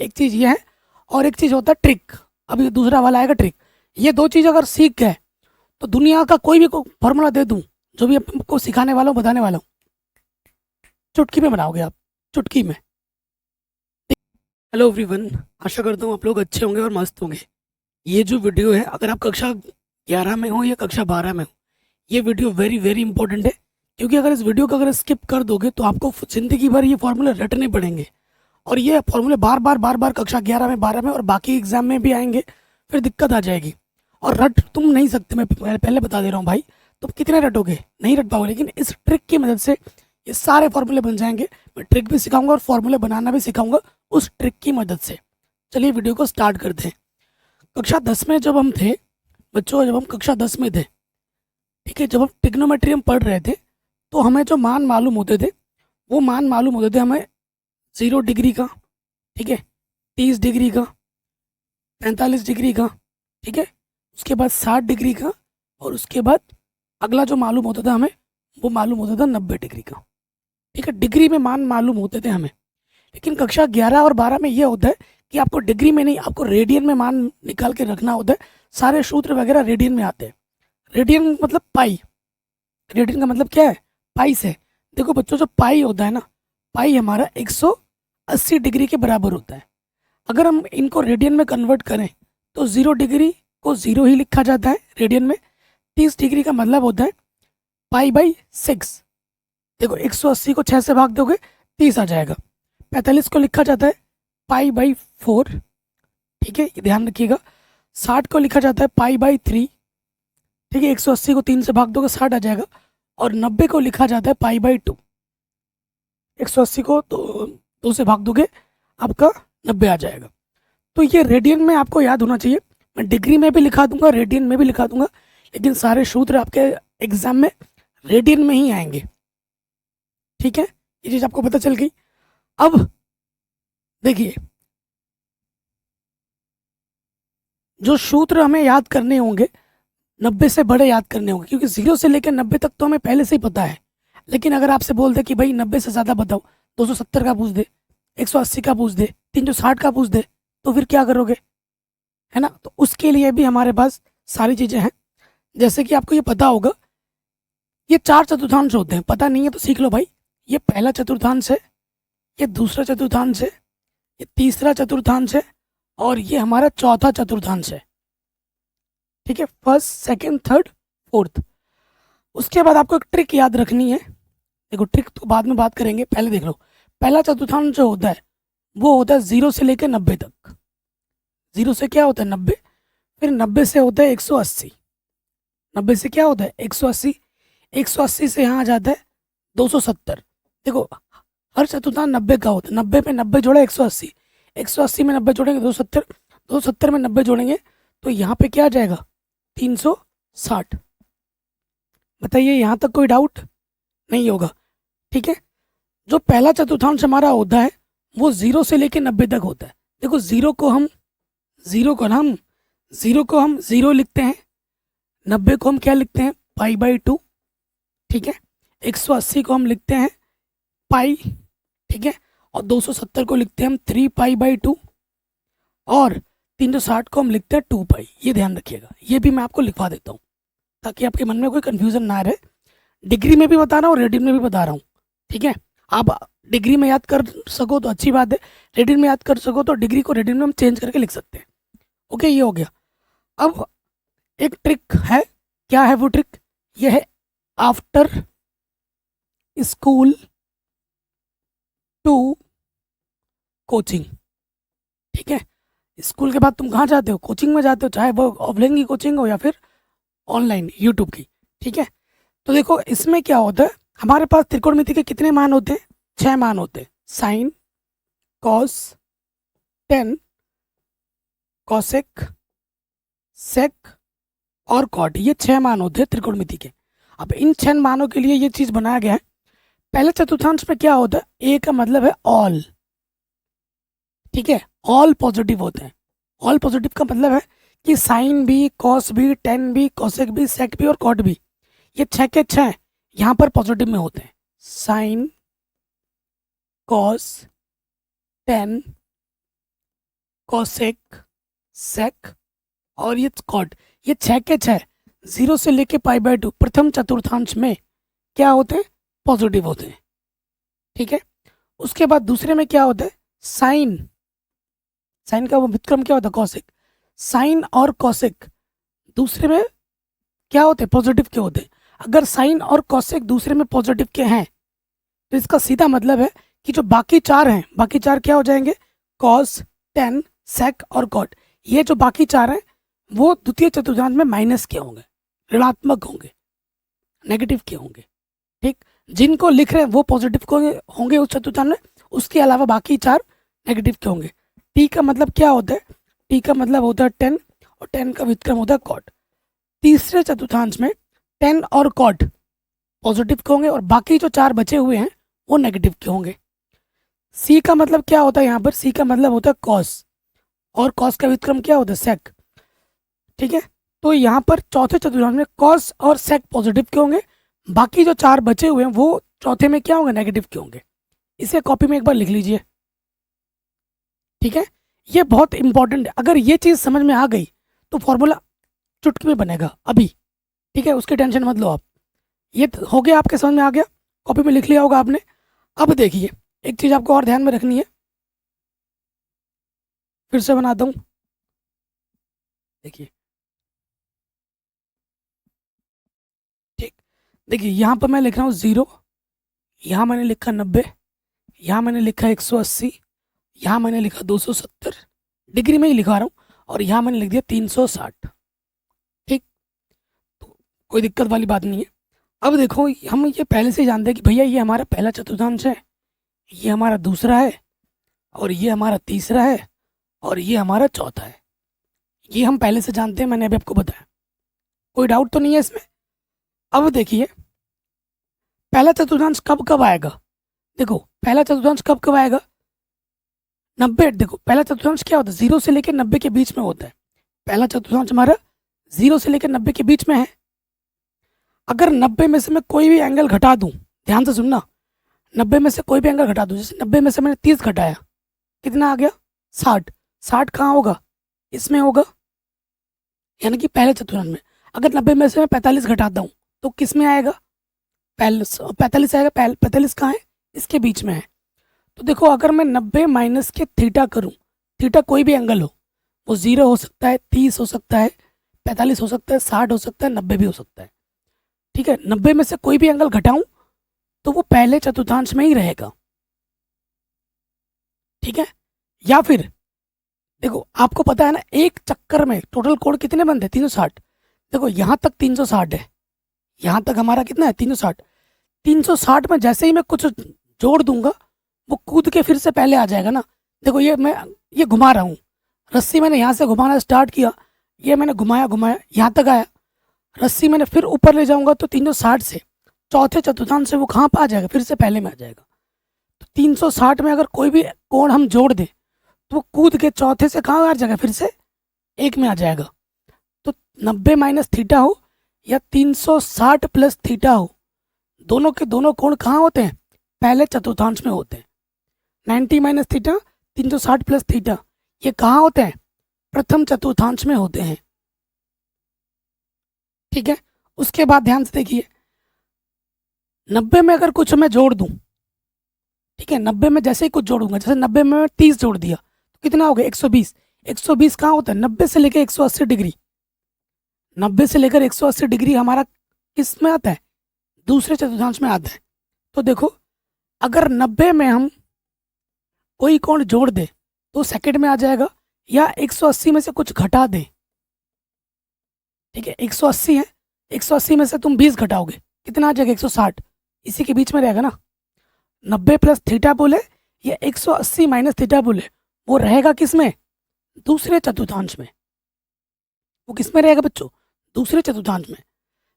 एक चीज़ ये है और एक चीज़ होता है ट्रिक। अभी दूसरा वाला आएगा ट्रिक। ये दो चीज़ अगर सीख गए तो दुनिया का कोई भी फॉर्मूला दे दूँ, जो भी आपको सिखाने वाला हूँ बताने वाला हूँ, चुटकी में बनाओगे आप, चुटकी में। हेलो एवरीवन, आशा करता हूँ आप लोग अच्छे होंगे और मस्त होंगे। ये जो वीडियो है, अगर आप कक्षा 11 में हो या कक्षा 12 में हो, ये वीडियो वेरी वेरी इंपॉर्टेंट है। क्योंकि अगर इस वीडियो को अगर स्किप कर दोगे तो आपको ज़िंदगी भर ये फॉर्मूले रटने पड़ेंगे। और ये फॉर्मूले बार बार कक्षा 11 में, 12 में और बाकी एग्जाम में भी आएंगे, फिर दिक्कत आ जाएगी। और रट तुम नहीं सकते, मैं पहले बता दे रहा हूँ भाई। तुम कितने रटोगे, नहीं रट पाओगे। लेकिन इस ट्रिक की मदद से ये सारे फॉर्मूले बन जाएंगे। मैं ट्रिक भी सिखाऊंगा और फॉर्मूले बनाना भी सिखाऊंगा उस ट्रिक की मदद से। चलिए वीडियो को स्टार्ट करते हैं। कक्षा 10 में जब हम थे बच्चों, जब हम कक्षा 10 में थे, ठीक है, जब हम ट्रिग्नोमेट्री हम पढ़ रहे थे, तो हमें जो मान मालूम होते थे, वो मान मालूम होते थे हमें 0 डिग्री का, ठीक है, 30 डिग्री का, 45 डिग्री का, ठीक है, उसके बाद 60 डिग्री का, और उसके बाद अगला जो मालूम होता था हमें, वो मालूम होता था 90 डिग्री का। ठीक है, डिग्री में मान मालूम होते थे हमें। लेकिन कक्षा 11 और 12 में ये होता है कि आपको डिग्री में नहीं, आपको रेडियन में मान निकाल के रखना होता है। सारे सूत्र वगैरह रेडियन में आते हैं। रेडियन मतलब पाई। रेडियन का मतलब क्या है? पाई से। देखो बच्चों, जो पाई होता है ना, पाई हमारा 180 डिग्री के बराबर होता है। अगर हम इनको रेडियन में कन्वर्ट करें तो 0 डिग्री को 0 ही लिखा जाता है रेडियन में। 30 डिग्री का मतलब होता है पाई/6। देखो 180 को 6 से भाग दोगे 30 आ जाएगा। 45 को लिखा जाता है पाई/4, ठीक है, ये ध्यान रखिएगा। 60 को लिखा जाता है पाई/3, ठीक है, 180 को 3 से भाग दोगे 60 आ जाएगा। और 90 को लिखा जाता है पाई/2। 180 को दो से भाग दोगे आपका 90 आ जाएगा। तो ये रेडियन में आपको याद होना चाहिए। मैं डिग्री में भी लिखा दूंगा, रेडियन में भी लिखा दूंगा, लेकिन सारे सूत्र आपके एग्जाम में रेडियन में ही आएंगे। ठीक है, ये चीज़ आपको पता चल गई। अब देखिए, जो सूत्र हमें याद करने होंगे 90 से बड़े याद करने होंगे, क्योंकि 0 से लेकर 90 तक तो हमें पहले से ही पता है। लेकिन अगर आपसे बोल दे कि भाई 90 से ज़्यादा बताओ, 270 का पूछ दे, 180 का पूछ दे, 360 का पूछ दे, तो फिर क्या करोगे? है ना? तो उसके लिए भी हमारे पास सारी चीज़ें हैं। जैसे कि आपको ये पता होगा, ये 4 चतुर्थांश होते हैं। पता नहीं है तो सीख लो भाई। ये पहला चतुर्थांश है, ये दूसरा चतुर्थांश है, ये तीसरा चतुर्थांश है, और ये हमारा चौथा चतुर्थांश है। ठीक है, फर्स्ट, सेकंड, थर्ड, फोर्थ। उसके बाद आपको एक ट्रिक याद रखनी है। देखो ट्रिक तो बाद में बात करेंगे, पहले देख लो। पहला चतुर्थांश जो होता है वो होता है 0 से लेकर 90 तक। 0 से क्या होता है? 90। फिर 90 से होता है 180। 90 से क्या होता है? 180। 180 से यहाँ आ जाता है 270। देखो हर चतुर्थांश 90 का होता है। 90 में 90 जोड़े 180, 180 में 90 जोड़ेंगे 270, 270 में 90 जोड़ेंगे तो यहाँ पे क्या आ जाएगा? 360। बताइए, यहाँ तक कोई डाउट नहीं होगा? ठीक है, जो पहला चतुर्थांश हमारा होता है वो 0 से लेकर 90 तक होता है। देखो 0 को हम 0 लिखते हैं, 90 को हम क्या लिखते हैं? पाई/2। ठीक है, 180 को हम लिखते हैं पाई, ठीक है, और 270 को लिखते हैं हम 3 पाई/2, और 360 को हम लिखते हैं 2 पाई। ये ध्यान रखिएगा, ये भी मैं आपको लिखवा देता हूँ ताकि आपके मन में कोई कंफ्यूजन ना रहे। डिग्री में भी बता रहा हूँ, रेडियन में भी बता रहा हूँ। ठीक है, आप डिग्री में याद कर सको तो अच्छी बात है, रेडियन में याद कर सको तो डिग्री को रेडियन में हम चेंज करके लिख सकते हैं। ओके, ये हो गया। अब एक ट्रिक है। क्या है वो ट्रिक? ये है आफ्टर स्कूल टू कोचिंग। ठीक है, स्कूल के बाद तुम कहाँ जाते हो? कोचिंग में जाते हो, चाहे वो ऑफलाइन की कोचिंग हो या फिर ऑनलाइन यूट्यूब की। ठीक है, तो देखो इसमें क्या होता है, हमारे पास त्रिकोणमिति के कितने मान होते हैं? 6 मान होते हैं। साइन, कॉस, टेन, कॉसेक, सेक और कॉट। ये 6 मान होते हैं त्रिकोणमिति के। अब इन 6 मानों के लिए ये चीज बनाया गया है। पहले चतुर्थांश में क्या होता है? ए का मतलब है ऑल। ठीक है, ऑल पॉजिटिव होते हैं। ऑल पॉजिटिव का मतलब है कि साइन भी, कॉस भी, टेन भी, कॉसेक भी, सेक भी और कॉट भी, ये 6 के 6 यहाँ पर पॉजिटिव में होते हैं। साइन, कॉस, टेन, कोसेक, सेक और ये कॉट, ये 6 के 6 0 से लेके π/2 प्रथम चतुर्थांश में क्या होते हैं? पॉजिटिव होते हैं। ठीक है, उसके बाद दूसरे में क्या होता है? साइन, साइन का व्युत्क्रम क्या होता है? कॉसेक। साइन और कॉसेक दूसरे में क्या होते हैं? पॉजिटिव के होते हैं। अगर साइन और कॉसेक दूसरे में पॉजिटिव के हैं तो इसका सीधा मतलब है कि जो बाकी 4 हैं, बाकी 4 क्या हो जाएंगे? कॉस, टेन, सेक और कॉट। ये जो बाकी 4 हैं वो द्वितीय चतुर्थांश में माइनस के होंगे, ऋणात्मक होंगे, नेगेटिव के होंगे। ठीक, जिनको लिख रहे हैं वो पॉजिटिव के होंगे उस चतुर्थांश में, उसके अलावा बाकी 4 नेगेटिव के होंगे। टी का मतलब क्या होता है? टी का मतलब होता है 10 और 10 का व्युत्क्रम होता है कॉट। तीसरे चतुर्थांश में 10 और कॉट पॉजिटिव के होंगे और बाकी जो 4 बचे हुए हैं वो नेगेटिव के होंगे। सी का मतलब क्या होता है? यहाँ पर सी का मतलब होता है कॉस और कॉस का व्युत्क्रम क्या होता है? सेक। ठीक है, तो यहाँ पर चौथे चतुर्थांश में कॉस और सेक पॉजिटिव के होंगे, बाकी जो 4 बचे हुए हैं वो चौथे में क्या होंगे? नेगेटिव के होंगे। इसे कॉपी में एक बार लिख लीजिए। ठीक है, ये बहुत इंपॉर्टेंट है। अगर ये चीज़ समझ में आ गई तो फॉर्मूला चुटकी में बनेगा अभी। ठीक है, उसकी टेंशन मत लो आप। ये हो गया, आपके समझ में आ गया, कॉपी में लिख लिया होगा आपने। अब देखिए, एक चीज़ आपको और ध्यान में रखनी है, फिर से बनाता हूँ। देखिए, ठीक, देखिए यहाँ पर मैं लिख रहा हूँ 0, यहाँ मैंने लिखा 90, यहाँ मैंने लिखा 180, यहाँ मैंने लिखा 270 डिग्री में ही लिखा रहा हूँ, और यहाँ मैंने लिख दिया 360। ठीक, तो कोई दिक्कत वाली बात नहीं है। अब देखो, हम ये पहले से जानते हैं कि भैया ये हमारा पहला चतुर्थांश है, ये हमारा दूसरा है, और ये हमारा तीसरा है, और ये हमारा चौथा है। ये हम पहले से जानते हैं, मैंने अभी आपको बताया। कोई डाउट तो नहीं है इसमें? अब देखिए, पहला चतुर्थांश कब कब आएगा? देखो, पहला चतुर्थांश कब कब आएगा? 90। देखो, पहला चतुर्थांश क्या होता है? 0 से लेकर 90 के बीच में होता है। पहला चतुर्थांश हमारा 0 से लेकर 90 के बीच में है। अगर 90 में से मैं कोई भी एंगल घटा दूं, ध्यान से सुनना, 90 में से कोई भी एंगल घटा दूं, जैसे 90 में से मैंने 30 घटाया, कितना आ गया? 60। 60 कहाँ होगा? इसमें होगा, यानी कि पहले चतुर्थांश में। अगर 90 में से मैं 45 घटाता हूँ तो किस में आएगा? 45 आएगा। 45 कहाँ है? इसके बीच में है। तो देखो, अगर मैं 90 माइनस के थीटा करूँ, थीटा कोई भी एंगल हो, वो 0 हो सकता है, 30 हो सकता है, 45 हो सकता है, 60 हो सकता है, 90 भी हो सकता है। ठीक है, 90 में से कोई भी एंगल घटाऊं तो वो पहले चतुर्थांश में ही रहेगा। ठीक है, या फिर देखो, आपको पता है ना, एक चक्कर में टोटल कोण कितने बनते हैं? 360। देखो, यहाँ तक 360 है, यहाँ तक हमारा कितना है? 360। 360 में जैसे ही मैं कुछ जोड़ दूंगा वो कूद के फिर से पहले आ जाएगा ना। देखो, ये मैं ये घुमा रहा हूँ, रस्सी मैंने यहाँ से घुमाना स्टार्ट किया, ये मैंने घुमाया घुमाया यहाँ तक आया, रस्सी मैंने फिर ऊपर ले जाऊंगा तो 360 से चौथे चतुर्थांश से वो कहाँ पर आ जाएगा? फिर से पहले में आ जाएगा। तो 360 में अगर कोई भी कोण हम जोड़ दें तो वो कूद के चौथे से कहाँ आ जाएगा? फिर से एक में आ जाएगा। तो 90 माइनस थीटा हो या 360 प्लस थीटा हो, दोनों के दोनों कोण कहाँ होते हैं? पहले चतुर्थांश में होते हैं। 90 माइनस थीटा, 360 प्लस थीटा, ये कहाँ होते हैं? प्रथम चतुर्थांश में होते हैं। ठीक है, उसके बाद ध्यान से देखिए, 90 में अगर कुछ मैं जोड़ दूं, ठीक है, 90 में जैसे ही कुछ जोड़ूंगा, जैसे 90 में मैं 30 जोड़ दिया तो कितना हो गया? 120। 120 कहाँ होता है? 90 से लेकर 180 डिग्री। 90 से लेकर 180 डिग्री हमारा किस में आता है? दूसरे चतुर्थांश में आता है। तो देखो, अगर 90 में हम कोई कोण जोड़ दे तो सेकंड में आ जाएगा, या 180 में से कुछ घटा दें। ठीक है, 180 है, 180 में से तुम 20 घटाओगे, कितना आ जाएगा? 160। इसी के बीच में रहेगा ना। 90 प्लस थीटा बोले या 180 माइनस थीटा बोले, वो रहेगा किस में? दूसरे चतुर्थांश में। वो किस में रहेगा बच्चों? दूसरे चतुर्थांश में।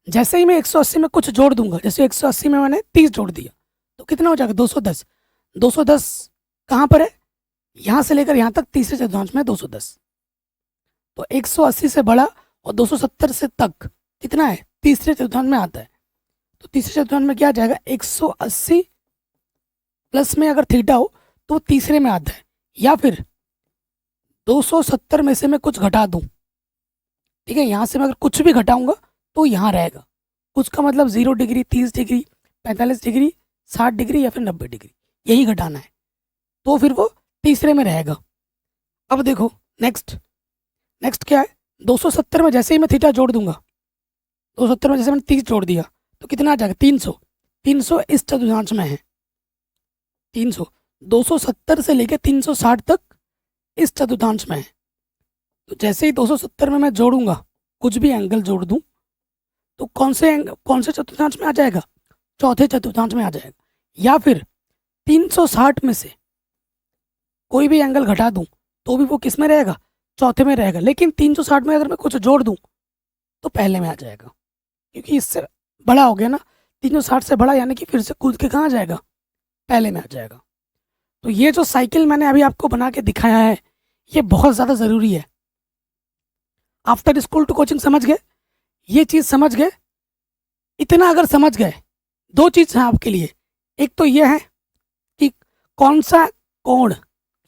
जैसे ही मैं 180 में कुछ जोड़ दूंगा, जैसे 180 में मैंने 30 जोड़ दिया तो कितना हो जाएगा? 210। 210 कहाँ पर है? यहाँ से लेकर यहाँ तक तीसरे चतुर्थांश में 210। तो 180 से बड़ा और 270 से तक कितना है? तीसरे चतुर्थांश में आता है। तो तीसरे चतुर्थांश में क्या आ जाएगा? 180 प्लस में अगर थीटा हो तो तीसरे में आता है, या फिर 270 में से मैं कुछ घटा दूं, ठीक है, यहाँ से मैं अगर कुछ भी घटाऊंगा तो यहाँ रहेगा। कुछ का मतलब 0 डिग्री, 30 डिग्री, 45 डिग्री, 60 डिग्री या फिर 90 डिग्री, यही घटाना है, तो फिर वो तीसरे में रहेगा। अब देखो नेक्स्ट, नेक्स्ट क्या है, 270 में जैसे ही मैं थीटा जोड़ दूंगा, 270 में जैसे मैंने 30 जोड़ दिया तो कितना आ जाएगा, 300। 300 इस चतुर्थांश में है, 300, 270 से लेके 360 तक इस चतुर्थांश में है। तो जैसे ही 270 में मैं जोड़ूंगा, कुछ भी एंगल जोड़ दूं, तो कौन से चतुर्थांश में आ जाएगा, चौथे चतुर्थांश में आ जाएगा। या फिर 360 में से कोई भी एंगल घटा दूं तो भी वो किस में रहेगा, चौथे में रहेगा। लेकिन 360 में अगर मैं कुछ जोड़ दूं तो पहले में आ जाएगा, क्योंकि इससे बड़ा हो गया ना, 360 से बड़ा, यानी कि फिर से कूद के कहाँ आ जाएगा, पहले में आ जाएगा। तो ये जो साइकिल मैंने अभी आपको बना के दिखाया है, ये बहुत ज़्यादा ज़रूरी है। आफ्टर स्कूल टू कोचिंग समझ गए, ये चीज़ समझ गए, इतना अगर समझ गए, दो चीज़ है आपके लिए। एक तो ये है कि कौन सा कोण,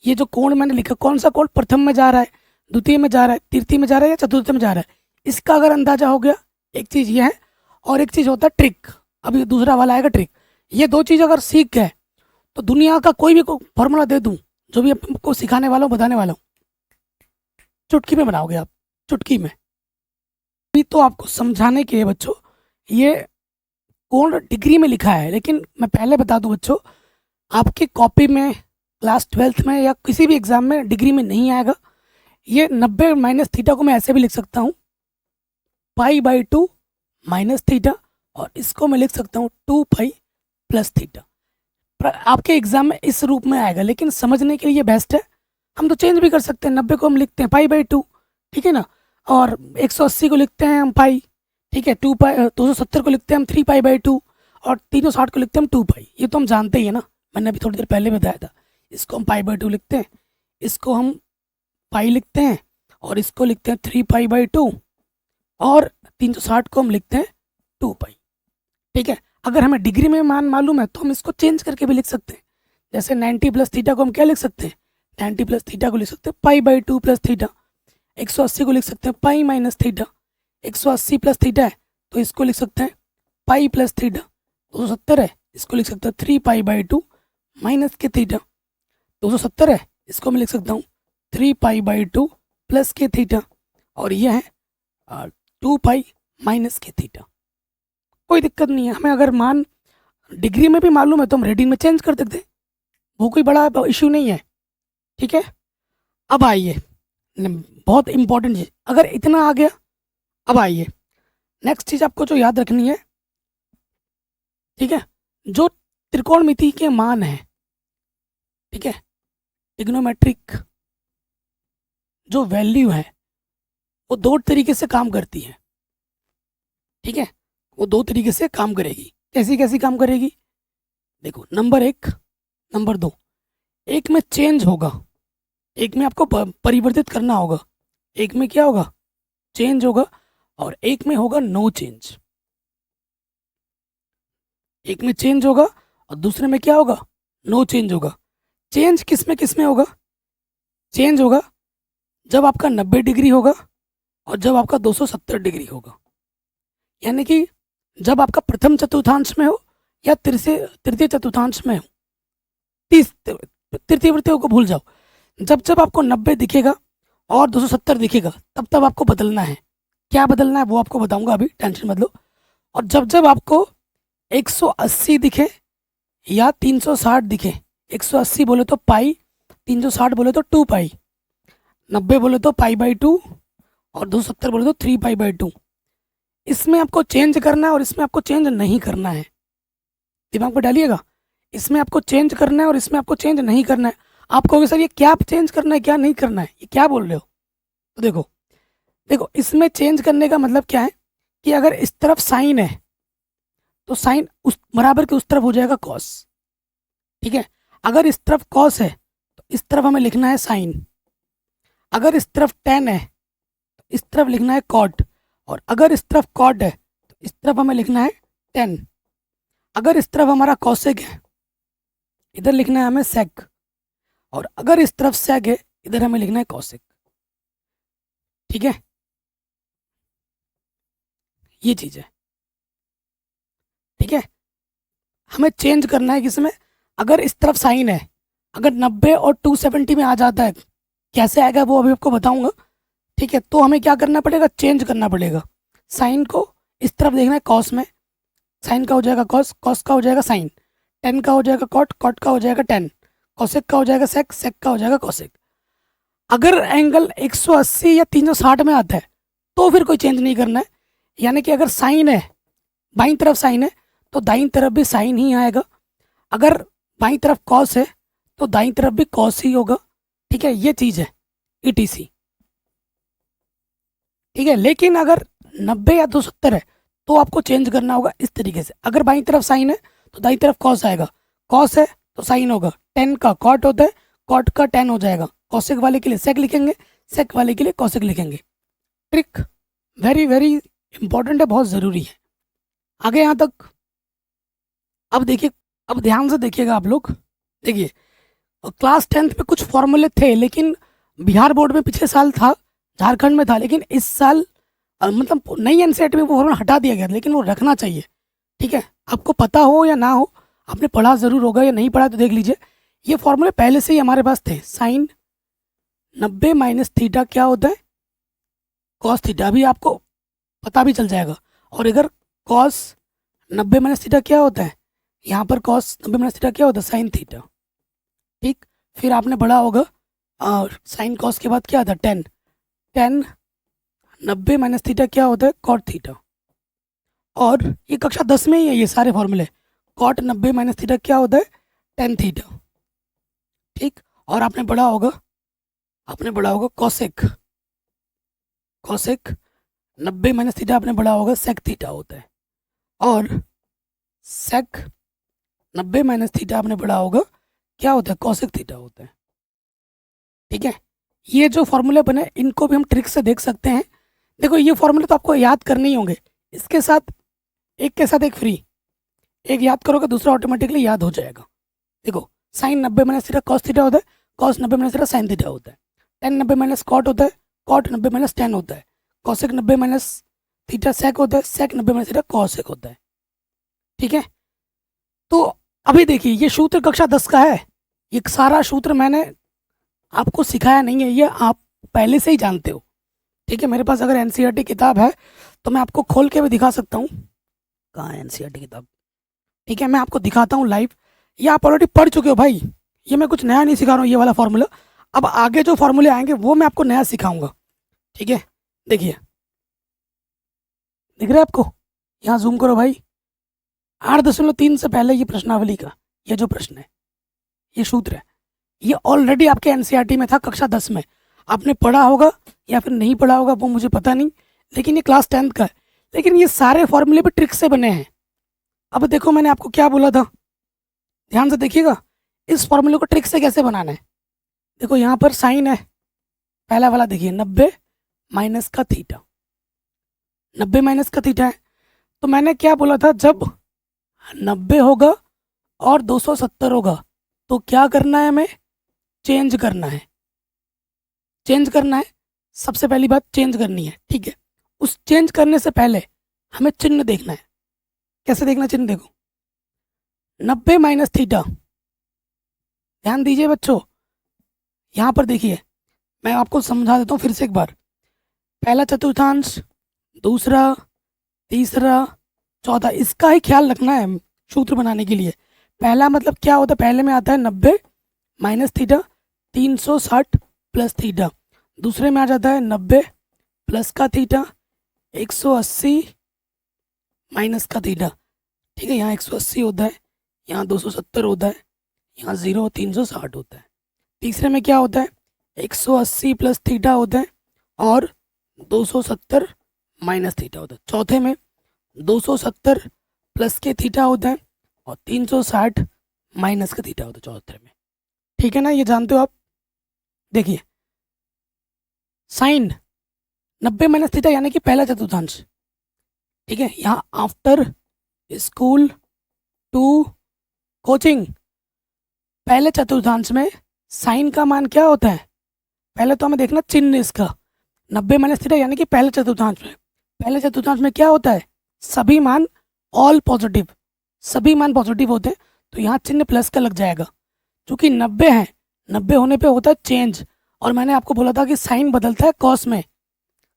ये जो कोण मैंने लिखा, कौन सा कोण प्रथम में जा रहा है, द्वितीय में जा रहा है, तृतीय में जा रहा है या चतुर्थ में जा रहा है, इसका अगर अंदाजा हो गया, एक चीज़ ये है। और एक चीज़ होता है ट्रिक, अभी दूसरा वाला आएगा ट्रिक। ये दो चीज़ अगर सीख गए तो दुनिया का कोई भी फॉर्मूला दे दूं, जो भी आपको सिखाने वाला हूँ, बताने वाला हूँ, चुटकी में बनाओगे आप, चुटकी में। अभी तो आपको समझाने के लिए बच्चों, ये कोण डिग्री में लिखा है, लेकिन मैं पहले बता दूं बच्चों, आपकी कॉपी में क्लास 12th में या किसी भी एग्जाम में डिग्री में नहीं आएगा। ये 90 माइनस थीटा को मैं ऐसे भी लिख सकता हूँ, π/2 माइनस थीटा, और इसको मैं लिख सकता हूँ 2π प्लस थीटा। आपके एग्जाम में इस रूप में आएगा, लेकिन समझने के लिए बेस्ट है, हम तो चेंज भी कर सकते हैं। 90 को हम लिखते हैं π/2, ठीक है ना, और 180 को लिखते हैं हम पाई, ठीक है, 2π, 270 को लिखते हैं हम 3π/2, और 360 को लिखते हैं हम 2π। ये तो हम जानते ही है ना, मैंने अभी थोड़ी देर पहले बताया था। इसको हम π/2 लिखते हैं, इसको हम पाई लिखते हैं, और इसको लिखते हैं 3π/2, और 360 को हम लिखते हैं 2π, ठीक है। अगर हमें डिग्री में मान मालूम है तो हम इसको चेंज करके भी लिख सकते हैं। जैसे 90 प्लस थीटा को हम क्या लिख सकते हैं, 90 प्लस थीटा को लिख सकते हैं π/2 प्लस थीटा। 180 को लिख सकते हैं pi minus theta. 180 plus theta है तो इसको लिख सकते हैं पाई प्लस थीटा। 270 है, इसको लिख सकते हैं 3π/2 माइनस के थीटा। 270 है, इसको मैं लिख सकता हूँ 3π/2 प्लस के थीटा, और यह है 2π माइनस के थीटा। कोई दिक्कत नहीं है, हमें अगर मान डिग्री में भी मालूम है तो हम रेडियन में चेंज कर देते हैं, वो कोई बड़ा इश्यू नहीं है, ठीक है। अब आइए, बहुत इंपॉर्टेंट चीज, अगर इतना आ गया, अब आइए नेक्स्ट चीज आपको जो याद रखनी है, ठीक है, जो त्रिकोणमिति के मान है, ठीक है, ट्रिग्नोमेट्रिक जो वैल्यू है वो दो तरीके से काम करती है, ठीक है, वो दो तरीके से काम करेगी। कैसी कैसी काम करेगी, देखो, नंबर 1, नंबर 2, एक में चेंज होगा, एक में आपको परिवर्तित करना होगा, एक में क्या होगा, चेंज होगा, और एक में होगा नो चेंज। एक में चेंज होगा और दूसरे में क्या होगा, नो चेंज होगा। चेंज किस में होगा, चेंज होगा जब आपका 90 डिग्री होगा और जब आपका 270 डिग्री होगा, यानी कि जब आपका प्रथम चतुर्थांश में हो या तृतीय चतुर्थांश में हो। तृतीय वृत्तियों को भूल जाओ, जब जब आपको 90 दिखेगा और 270 दिखेगा तब तब आपको बदलना है। क्या बदलना है वो आपको बताऊंगा, अभी टेंशन मत लो। और जब जब आपको 180 दिखे या 360 दिखे, 180 बोले तो पाई, 360 बोले तो 2π, 90 बोले तो π/2 और 270 बोले तो 3π/2, इसमें आपको चेंज करना है और इसमें आपको चेंज नहीं करना है। दिमाग में डालिएगा, इसमें आपको चेंज करना है और इसमें आपको चेंज नहीं करना है। आप कहोगे सर ये क्या चेंज करना है, क्या नहीं करना है, ये क्या बोल रहे हो। तो देखो देखो, इसमें चेंज करने का मतलब क्या है कि अगर इस तरफ साइन है तो साइन उस बराबर के उस तरफ हो जाएगा कॉस, ठीक है। अगर इस तरफ कॉस है तो इस तरफ हमें लिखना है साइन। अगर इस तरफ टेन है तो इस तरफ लिखना है कॉट, और अगर इस तरफ कॉट है तो इस तरफ हमें लिखना है टेन। अगर इस तरफ हमारा कॉसेक है, इधर लिखना है हमें सेक, और अगर इस तरफ सेक है इधर हमें लिखना है कॉसेक। ठीक है, ये चीज़ है। ठीक है, हमें चेंज करना है किसमें, अगर इस तरफ साइन है, अगर 90 और 270 में आ जाता है, कैसे आएगा वो अभी आपको बताऊंगा। ठीक है, तो हमें क्या करना पड़ेगा, चेंज करना पड़ेगा। साइन को इस तरफ देखना है कॉस में, साइन का हो जाएगा कॉस, कॉस का हो जाएगा साइन, टेन का हो जाएगा कॉट, कॉट का हो जाएगा टेन, कॉसेक का हो जाएगा सेक, सेक का हो जाएगा कॉसेक। अगर एंगल 180 या 360 में आता है तो फिर कोई चेंज नहीं करना है, यानी कि अगर साइन है, बाईं तरफ साइन है तो दाईं तरफ भी साइन ही आएगा, अगर बाईं तरफ कॉस है तो दाईं तरफ भी कॉस ही होगा। ठीक है, ये चीज़ है ईटीसी। ठीक है, लेकिन अगर 90 या 270 है तो आपको चेंज करना होगा इस तरीके से, अगर बाईं तरफ साइन है तो दाईं तरफ कॉस आएगा, कॉस है तो साइन होगा, टेन का कॉट होता है, कॉट का टेन हो जाएगा, कॉसेक वाले के लिए सेक लिखेंगे, सेक वाले के लिए कॉसेक लिखेंगे। ट्रिक वेरी वेरी इंपॉर्टेंट है, बहुत ज़रूरी है। आगे यहाँ तक अब देखिए, अब ध्यान से देखिएगा आप लोग। देखिए, क्लास 10th में कुछ फॉर्मूले थे, लेकिन बिहार बोर्ड में पिछले साल था, झारखंड में था, लेकिन इस साल मतलब नई एनसीईआरटी में वो फॉर्मूला हटा दिया गया, लेकिन वो रखना चाहिए। ठीक है, आपको पता हो या ना हो, आपने पढ़ा ज़रूर होगा, या नहीं पढ़ा तो देख लीजिए। ये फॉर्मूले पहले से ही हमारे पास थे। साइन 90 माइनस थीटा क्या होता है, कॉस थीटा, भी आपको पता भी चल जाएगा। और अगर कॉस 90 माइनस थीटा क्या होता है, यहाँ पर कॉस 90 माइनस थीटा क्या होता है, साइन थीटा। ठीक, फिर आपने पढ़ा होगा साइन कॉस के बाद क्या आता है, टेन, टेन 90 माइनस थीटा क्या होता है, कॉट थीटा। और ये कक्षा 10 में ही है ये सारे फॉर्मूले। कॉट 90 माइनस थीटा क्या होता है, टेन थीटा। ठीक, और आपने पढ़ा होगा कॉसेक, कॉसेक 90 माइनस थीटा आपने पढ़ा होगा सेक थीटा होता है। और सेक 90 माइनस थीटा आपने पढ़ा होगा क्या होता है, कॉसेक थीटा होता है। ठीक है, ये जो फॉर्मूले बने इनको भी हम ट्रिक से देख सकते हैं। देखो, ये फॉर्मूले तो आपको याद करने ही होंगे, इसके साथ एक के साथ एक फ्री, एक याद करोगे दूसरा ऑटोमेटिकली याद हो जाएगा। देखो, sine 90 minus theta cos theta होता है, cos 90 minus theta sine theta होता है, टेन 90 माइनस कॉट होता है, कॉट 90 माइनस टेन होता है, कॉसेक 90 माइनस थीटा सेक होता है, सेक 90 माइनस थीटा कॉसेक होता है। ठीक है, तो अभी देखिए, ये सूत्र कक्षा 10 का है, ये सारा सूत्र मैंने आपको सिखाया नहीं है, ये आप पहले से ही जानते हो। ठीक है, मेरे पास अगर एनसीईआरटी किताब है तो मैं आपको खोल के भी दिखा सकता हूँ, कहाँ है एनसीईआरटी किताब। ठीक है, मैं आपको दिखाता हूँ लाइव, ये आप ऑलरेडी पढ़ चुके हो भाई, ये मैं कुछ नया नहीं सिखा रहा हूँ ये वाला फार्मूला। अब आगे जो फार्मूले आएंगे वो मैं आपको नया सिखाऊंगा। ठीक है, देखिए, दिख रहा है आपको, यहाँ जूम करो भाई, 8.3 से पहले ये प्रश्नावली का ये जो प्रश्न है, ये सूत्र है, ये ऑलरेडी आपके एनसीईआरटी में था कक्षा 10 में। आपने पढ़ा होगा या फिर नहीं पढ़ा होगा वो मुझे पता नहीं, लेकिन ये क्लास 10th का है। लेकिन ये सारे फॉर्मूले भी ट्रिक से बने हैं। अब देखो, मैंने आपको क्या बोला था, ध्यान से देखिएगा, इस फॉर्मूले को ट्रिक से कैसे बनाना है। देखो, यहाँ पर साइन है, पहला वाला देखिए, 90 माइनस का थीटा, 90 माइनस का थीटा है। तो मैंने क्या बोला था, जब 90 होगा और 270 होगा तो क्या करना है, हमें चेंज करना है, चेंज करना है, सबसे पहली बात चेंज करनी है। ठीक है, उस चेंज करने से पहले हमें चिन्ह देखना है। कैसे देखना चिन्ह, देखो, 90 माइनस थीटा, ध्यान दीजिए बच्चों, यहाँ पर देखिए, मैं आपको समझा देता हूँ फिर से एक बार। पहला चतुर्थांश, दूसरा, तीसरा, चौथा, इसका ही ख्याल रखना है सूत्र बनाने के लिए। पहला मतलब क्या होता है, पहले में आता है 90 माइनस थीटा 360 प्लस थीटा, दूसरे में आ जाता है 90 प्लस का थीटा 180 माइनस का थीटा। ठीक है, यहाँ 180 होता है, यहाँ 270 होता है, यहाँ 0 360 होता है। तीसरे में क्या होता है, 180 प्लस थीटा होता है और 270 माइनस थीटा होता है। चौथे में 270 प्लस के थीटा होता है और 360 माइनस का थीटा होता है चौथे में। ठीक है ना, ये जानते हो आप। देखिए, साइन 90 माइनस थीटा यानी कि पहला चतुर्थांश। ठीक है, यहाँ आफ्टर स्कूल टू कोचिंग, पहले चतुर्थांश में साइन का मान क्या होता है, पहले तो हमें देखना चिन्ह इसका, 90 माइनस थीटा यानी कि पहले चतुर्थांश में। पहले चतुर्थांश में क्या होता है, सभी मान ऑल पॉजिटिव, सभी मान पॉजिटिव होते हैं, तो यहाँ चिन्ह प्लस का लग जाएगा। चूंकि 90 है, 90 होने पे होता है चेंज, और मैंने आपको बोला था कि साइन बदलता है कॉस में।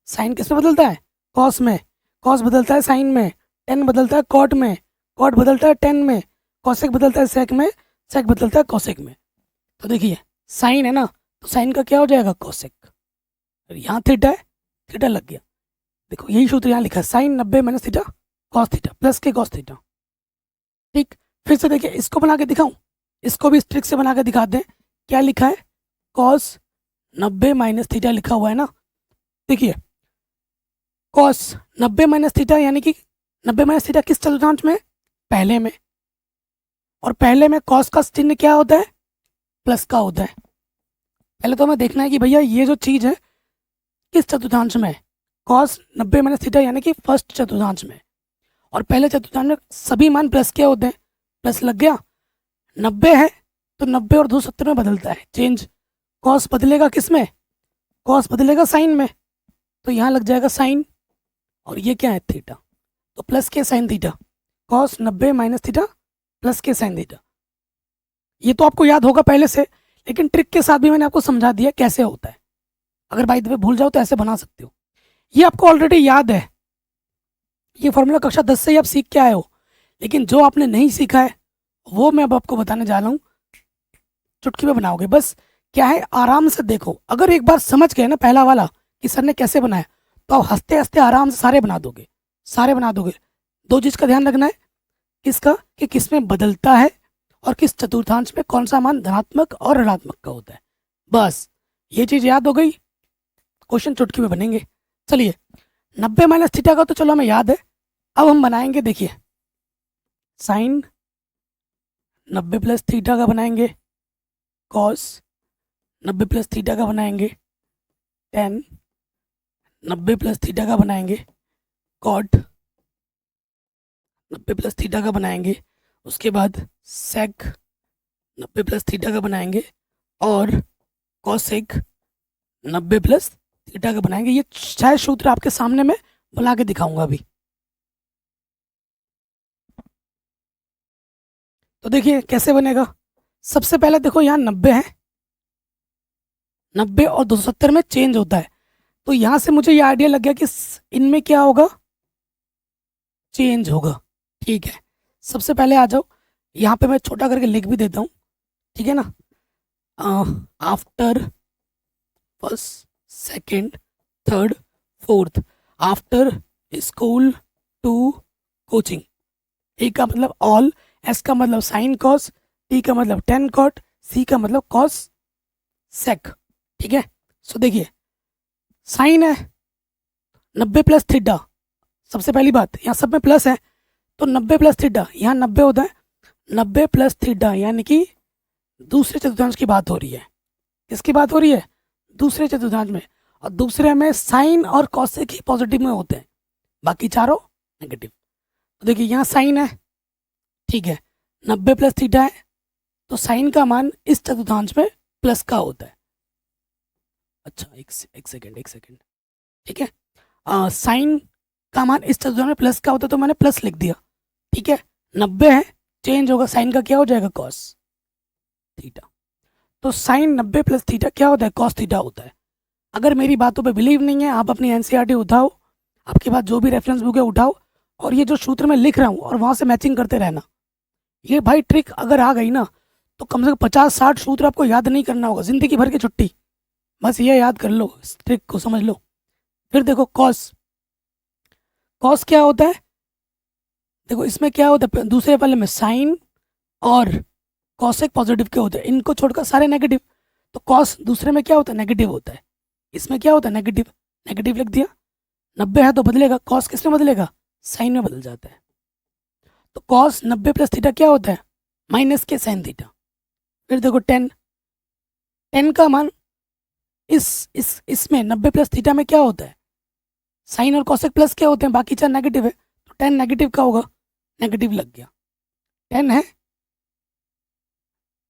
साइन किस में बदलता है, कॉस में। कॉस बदलता है साइन में, टेन बदलता है कॉट में, कॉट बदलता है टेन में, कॉसेक बदलता है सेक में, सेक बदलता है कॉसेक में। तो देखिए साइन है ना, तो साइन का क्या हो जाएगा, कॉसेक। यहाँ थीटा है, थीटा लग गया। देखो यही सूत्र यहाँ लिखा है, sine 90 minus theta cos theta plus के कॉस थीटा। ठीक, फिर से देखिए इसको बना के दिखाऊं, इसको भी इस ट्रिक से बना के दिखाते हैं। क्या लिखा है, कॉस 90 माइनस थीटा लिखा हुआ है ना। देखिए कॉस 90 माइनस थीटा यानी कि 90 माइनस थीटा किस चतुर्थांश में, पहले में। और पहले में कॉस का चिन्ह क्या होता है, प्लस का होता है। पहले तो हमें देखना है कि भैया ये जो चीज़ है किस चतुर्थांश में है, कॉस 90 माइनस थीटा यानी कि फर्स्ट चतुर्थांश में। और पहले चतुर्थांश में सभी मान प्लस क्या होते हैं, प्लस लग गया। 90 है तो 90 और 270 में बदलता है, चेंज। कॉस बदलेगा किस में, कॉस बदलेगा साइन में, तो यहाँ लग जाएगा साइन, और ये क्या है, थीटा। तो प्लस के sine theta, cos 90 minus theta plus के साइन थीटा। ये तो आपको याद होगा पहले से, लेकिन ट्रिक के साथ भी मैंने आपको समझा दिया कैसे होता है। अगर बाई द वे भूल जाओ तो ऐसे बना सकते हो। ये आपको ऑलरेडी याद है, ये फॉर्मूला कक्षा 10 से ही आप सीख के आए हो, लेकिन जो आपने नहीं सीखा है वो मैं अब आपको बताने जा रहा हूँ। चुटकी में बनाओगे, बस क्या है, आराम से देखो। अगर एक बार समझ गए ना पहला वाला कि सर ने कैसे बनाया, तो आप हंसते हंसते आराम से सारे बना दोगे, सारे बना दोगे। दो चीज़ का ध्यान रखना है, किसका, कि किस में बदलता है और किस चतुर्थांश में कौन सा मान धनात्मक और ऋणात्मक का होता है। बस ये चीज़ याद हो गई, क्वेश्चन चुटकी में बनेंगे। चलिए 90 माइनस थीटा का तो चलो हमें याद है। अब हम बनाएंगे, देखिए साइन 90 प्लस थीटा का बनाएंगे, कॉस 90 प्लस थीटा का बनाएंगे, टेन 90 प्लस थीटा का बनाएंगे, कॉट 90 प्लस थीटा का बनाएंगे, उसके बाद सेक 90 प्लस थीटा का बनाएंगे, और कॉसेक 90 प्लस थीटा का बनाएंगे। ये शायद सूत्र आपके सामने मैं बना के दिखाऊंगा अभी। तो देखिए कैसे बनेगा। सबसे पहले देखो यहाँ 90 है, 90 और 270 में चेंज होता है, तो यहाँ से मुझे ये आइडिया लग गया कि इनमें क्या होगा, चेंज होगा। ठीक है, सबसे पहले आ जाओ, यहाँ पे मैं छोटा करके लिख भी देता हूँ, ठीक है ना। After first second third fourth, after school to coaching. A का मतलब ऑल, एस का मतलब साइन कॉस, टी का मतलब टेन कॉट, सी का मतलब कॉस सेक। ठीक है, सो देखिए साइन है 90 प्लस थीटा, सबसे पहली बात यहाँ सब में प्लस है, तो 90 प्लस थीटा, यहाँ 90 होता है, 90 प्लस थीटा यानी कि दूसरे चतुर्थांश की बात हो रही है। किसकी बात हो रही है, दूसरे चतुर्थांश में। और दूसरे में साइन और कॉसेक ही पॉजिटिव में होते हैं, बाकी चारों नेगेटिव। तो देखिए यहाँ साइन है, ठीक है, 90 प्लस थीटा है, तो साइन का मान इस चतुर्थांश में प्लस का होता है। अच्छा एक सेकेंड, ठीक है, साइन का मान इस चतुर्थांश में प्लस का होता है, तो मैंने प्लस लिख दिया। ठीक है, 90 है, चेंज होगा, साइन का क्या हो जाएगा, कॉस थीटा। तो साइन 90 प्लस थीटा क्या होता है, कॉस थीटा होता है। अगर मेरी बातों पे बिलीव नहीं है, आप अपनी एनसीईआरटी उठाओ, आपके पास जो भी रेफरेंस बुक है उठाओ, और ये जो सूत्र मैं लिख रहा हूँ और वहाँ से मैचिंग करते रहना। ये भाई ट्रिक अगर आ गई ना, तो कम से कम 50-60 सूत्र आपको याद नहीं करना होगा, ज़िंदगी भर की छुट्टी। बस ये याद कर लो, इस ट्रिक को समझ लो। फिर देखो कॉस, कॉस क्या होता है, देखो इसमें क्या होता है, दूसरे वाले में साइन और कॉसेक पॉजिटिव के होते हैं, इनको छोड़कर सारे नेगेटिव। तो कॉस दूसरे में क्या होता है, नेगेटिव होता है, इसमें क्या होता है, नेगेटिव। नेगेटिव लिख दिया, 90 है तो बदलेगा, कॉस किस में बदलेगा, साइन में बदल जाता है। तो कॉस 90 प्लस थीटा क्या होता है, माइनस के साइन थीटा। फिर देखो 10, 10 का मान इसमें 90 प्लस थीटा में क्या होता है, साइन और कॉसेक प्लस क्या होते हैं, बाकी चार नेगेटिव है, तो 10 नेगेटिव का होगा, नेगेटिव लग गया। 10 है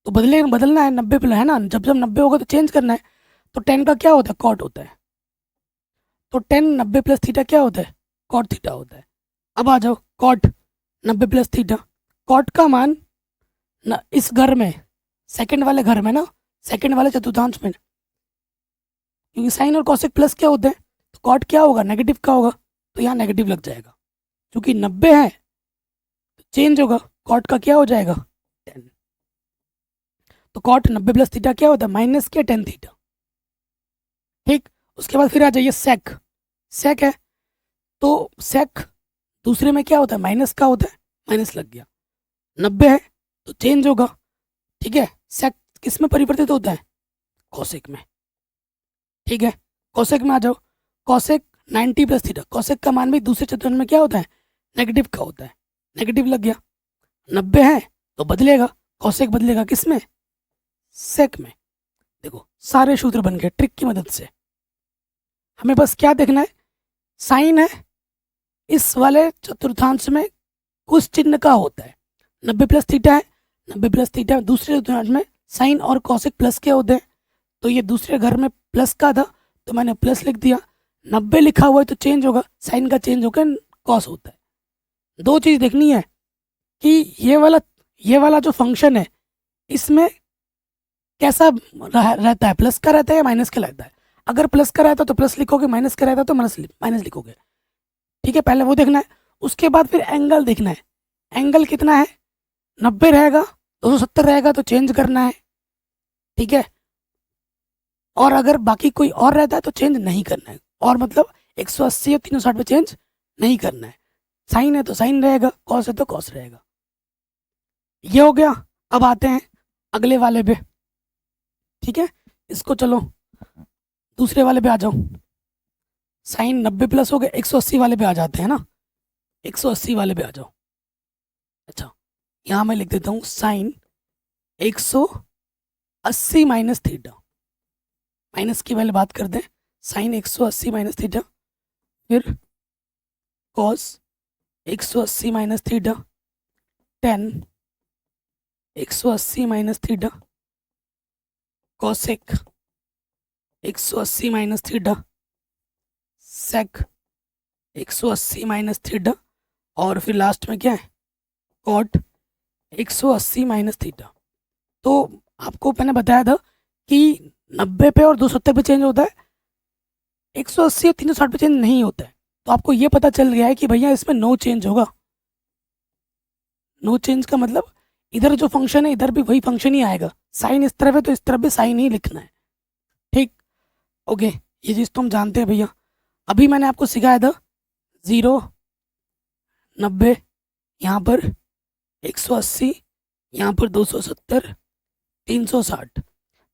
तो बदलना है, 90 प्लस है ना, जब जब 90 होगा तो चेंज करना है। तो टेन का क्या होता है, कॉट होता है। तो टेन 90 प्लस थीटा क्या होता है, कॉट थीटा होता है। अब आ जाओ कॉट 90 प्लस थीटा, कॉट का मान ना इस घर में, सेकंड वाले घर में ना, सेकंड वाले चतुर्थांश में, क्योंकि साइन और कॉसेक प्लस क्या होते हैं, तो कॉट क्या होगा, नेगेटिव का होगा, तो यहाँ नेगेटिव लग जाएगा। क्योंकि 90 है तो चेंज होगा, कॉट का क्या हो जाएगा 10। तो कॉट 90 प्लस थीटा क्या होता है, माइनस के 10 थीटा। ठीक, उसके बाद फिर आ जाइए सेक, सेक है तो सेक दूसरे में क्या होता है, माइनस का होता है, माइनस लग गया। 90 है तो चेंज होगा। ठीक है, सेक किस में परिवर्तित होता है, कोसेक में। ठीक है, कोसेक में आ जाओ, कोसेक 90 प्लस थीटा, कोसेक का मान भी दूसरे चतुर्थांश में क्या होता है, नेगेटिव का होता है, नेगेटिव लग गया। 90 है तो बदलेगा, कोसेक बदलेगा किस में, सेक में। देखो सारे सूत्र बन गए ट्रिक की मदद से। हमें बस क्या देखना है, साइन है इस वाले चतुर्थांश में कुछ चिन्ह का होता है, 90 प्लस थीटा है, 90 प्लस थीटा दूसरे चतुर्थांश में साइन और कॉसेक प्लस के होते हैं। तो ये दूसरे घर में प्लस का था तो मैंने प्लस लिख दिया, 90 लिखा हुआ है तो चेंज होगा, साइन का चेंज होकर कॉस होता है। दो चीज़ देखनी है कि ये वाला जो फंक्शन है इसमें कैसा रहता है, प्लस का रहता है या माइनस का रहता है। अगर प्लस का रहता है तो प्लस लिखोगे, माइनस का रहता है तो माइनस लिखोगे। ठीक है, पहले वो देखना है, उसके बाद फिर एंगल देखना है, एंगल कितना है, 90 रहेगा, 270 रहेगा तो चेंज करना है। ठीक है, और अगर बाकी कोई और रहता है तो चेंज नहीं करना है, और मतलब 180 और 360 पे चेंज नहीं करना है। साइन है तो साइन रहेगा, कॉस है तो कॉस रहेगा। ये हो गया। अब आते हैं अगले वाले पे। ठीक है, इसको चलो दूसरे वाले पे आ जाओ। साइन 90 प्लस हो गए, 180 वाले पे आ जाते हैं ना, 180 वाले पे आ जाओ। अच्छा, यहाँ मैं लिख देता हूँ साइन 180 माइनस थीटा, माइनस की पहले बात करते हैं, साइन 180 माइनस थीटा, फिर cos 180 minus theta, tan 180 minus theta, cosec 180 minus theta, sec 180 minus theta, और फिर लास्ट में क्या है, कॉट 180 माइनस थीटा। तो आपको मैंने बताया था कि 90 पे और 270 पे चेंज होता है, 180 और 360 पे चेंज नहीं होता है। तो आपको ये पता चल गया है कि भैया इसमें नो चेंज होगा। नो चेंज का मतलब इधर जो फंक्शन है इधर भी वही फंक्शन ही आएगा, साइन इस तरफ है तो इस तरफ भी साइन ही लिखना है। ठीक, ओके, ये चीज़ तो हम जानते हैं भैया। अभी मैंने आपको सिखाया था 0, 90, यहाँ पर 180, यहाँ पर 270, 360।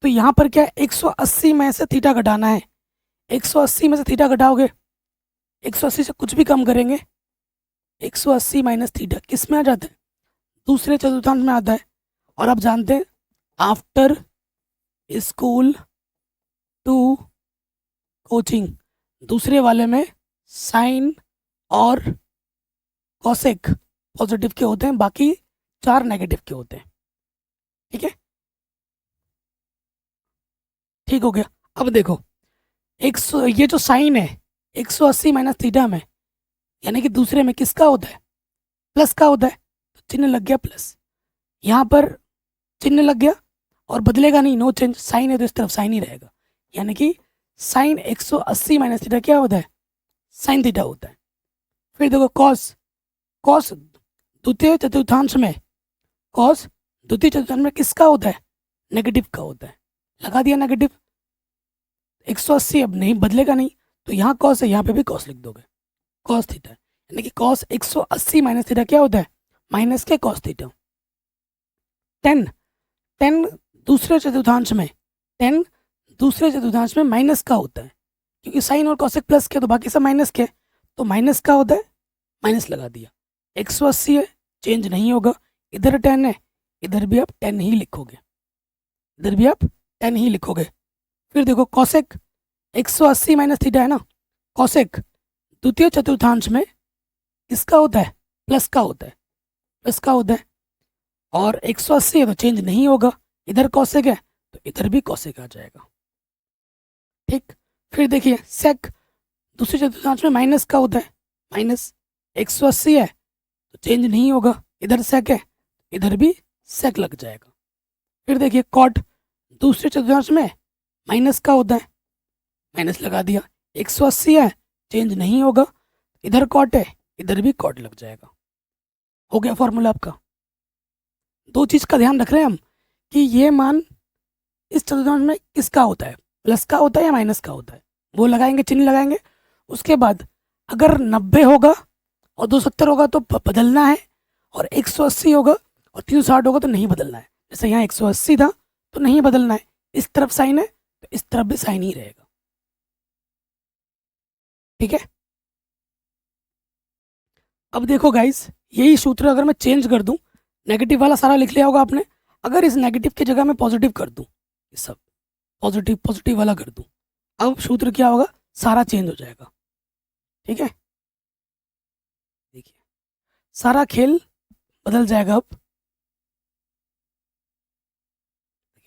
तो यहाँ पर क्या है, 180 में से थीटा घटाना है, 180 में से थीटा घटाओगे, 180 से कुछ भी कम करेंगे, 180 माइनस थीटा किस में आ जाता है, दूसरे चतुर्थांश में आता है। और आप जानते हैं आफ्टर स्कूल टू कोचिंग, दूसरे वाले में साइन और कॉसेक पॉजिटिव के होते हैं, बाकी 4 नेगेटिव के होते हैं। ठीक है, ठीक हो गया। अब देखो ये जो साइन है 180 माइनस थीटा में, यानी कि दूसरे में किसका होता है, प्लस का होता है, तो चिन्ह लग गया प्लस, यहाँ पर चिन्ह लग गया और बदलेगा नहीं, नो चेंज, साइन है तो इस तरफ साइन ही रहेगा। यानी कि साइन 180 माइनस थीटा क्या होता है, साइन थीटा होता है। फिर देखो कॉस, कॉस द्वितीय चतुर्थांश में, कॉस द्वितीय चतुर्थांश में किसका होता है, नेगेटिव का होता है, लगा दिया नेगेटिव। 180 अब नहीं बदलेगा नहीं, तो यहाँ कॉस है, यहाँ पे भी कॉस लिख दोगे, कॉस थीटा, यानी कि कॉस 180 माइनस थीटा क्या होता है, माइनस के कॉस थीटा। 10, 10 दूसरे चतुर्थांश में, 10 दूसरे चतुर्थांश में माइनस का होता है, क्योंकि साइन और कॉसेक प्लस के तो बाकी सब माइनस के, तो माइनस का होता है, माइनस लगा दिया। 180 है, चेंज नहीं होगा, इधर 10 है, इधर भी आप 10 ही लिखोगे, इधर भी आप 10 ही लिखोगे। फिर देखो कॉसेक 180 माइनस थीटा है ना, कॉसेक द्वितीय चतुर्थांश में किसका होता है, प्लस का होता है, प्लस का होता है। और 180 है तो चेंज नहीं होगा, इधर कॉसेक है तो इधर भी कॉसेक आ जाएगा। ठीक। फिर देखिए सेक दूसरे चतुर्थांश में माइनस का होता है, माइनस 180 है तो चेंज नहीं होगा, इधर सेक है इधर भी सेक लग जाएगा। फिर देखिए कॉट दूसरे चतुर्थांश में माइनस का होता है, माइनस लगा दिया, 180 है चेंज नहीं होगा, इधर कॉट है इधर भी कॉट लग जाएगा। हो गया फॉर्मूला आपका। दो चीज़ का ध्यान रख रहे हैं हम कि ये मान इस चतुर्थांश में किसका होता है, प्लस का होता है या माइनस का होता है, वो लगाएंगे, चिन्ह लगाएंगे। उसके बाद अगर 90 होगा और 270 होगा तो बदलना है, और 180 होगा और 360 होगा तो नहीं बदलना है। जैसे यहाँ 180 था तो नहीं बदलना है, इस तरफ साइन है तो इस तरफ भी साइन ही रहेगा। ठीक है। अब देखो गाइस, यही सूत्र अगर मैं चेंज कर दूं, नेगेटिव वाला सारा लिख लिया होगा आपने, अगर इस नेगेटिव की जगह मैं पॉजिटिव कर दूं, ये सब पॉजिटिव पॉजिटिव वाला कर दूं, अब सूत्र क्या होगा, सारा चेंज हो जाएगा। ठीक है, देखिए सारा खेल बदल जाएगा। अब